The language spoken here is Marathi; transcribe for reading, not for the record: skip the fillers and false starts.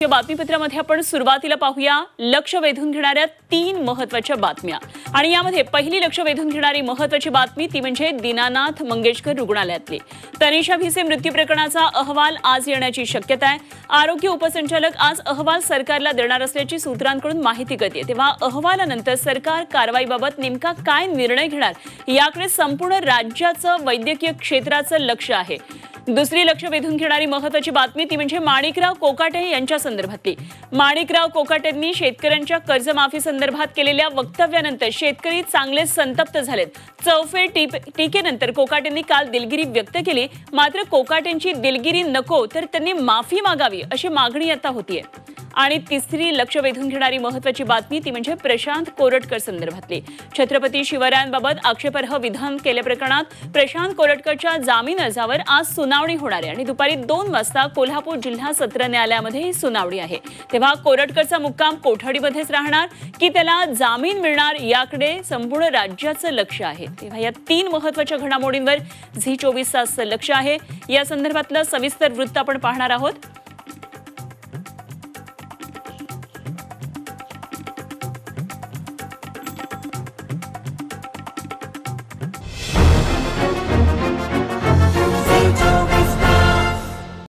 बातमीपत्रामध्ये आपण सुरुवातीला पाहूया लक्ष वेधून घेणाऱ्या 3 महत्त्वाच्या बातम्या। आणि यामध्ये पहिली लक्ष वेधून घेणारी महत्त्वाची बातमी ती म्हणजे दीनानाथ मंगेशकर रुग्णालयातली तनिषा भिसे मृत्यू प्रकरणाचा अहवाल आज येण्याची शक्यता आहे। आरोग्य उपसंचालक आज अहवाल सरकारला देणार असल्याची सूत्रांकडून माहिती कळते। तेव्हा अहवालानंतर सरकार कारवाईबाबत नेमका काय निर्णय घेणार याकडे संपूर्ण राज्याचं वैद्यकीय क्षेत्राचं लक्ष आहे। दुसरी लक्ष वेधून घेणारी महत्त्वाची बातमी ती म्हणजे माणिकराव कोकाटे यांच्या संदर्भातली। माणिकराव कोकाटेंनी शेतकऱ्यांच्या कर्जमाफी संदर्भात केलेल्या वक्तव्यानंतर शेतकरी चांगले संतप्त झालेत। चौफेर टीकेनंतर कोकाटेंनी काल दिलगिरी व्यक्त केली। मात्र कोकाटेंची दिलगिरी नको तर त्यांनी माफी मागावी अशी मागणी आता होतीये। आणि तिसरी लक्ष वेधून घेणारी महत्त्वाची बातमी ती म्हणजे प्रशांत कोरटकर संदर्भातली। छत्रपती शिवरायांबाबत आक्षेपार्ह विधान केल्याप्रकरणात प्रशांत कोरटकरच्या जामीन अर्जावर आज सुनावणी होणार आहे आणि दुपारी 2 वाजता कोल्हापूर जिल्हा सत्र न्यायालयामध्ये ही सुनावणी आहे। तेव्हा कोरटकरचा मुक्काम कोठडीमध्येच राहणार की त्याला जामीन मिळणार याकडे संपूर्ण राज्याचं लक्ष आहे। तेव्हा या 3 महत्त्वाच्या घडामोडींवर झी 24 तासचं लक्ष आहे। या संदर्भातलं सविस्तर वृत्त आपण पाहणार आहोत।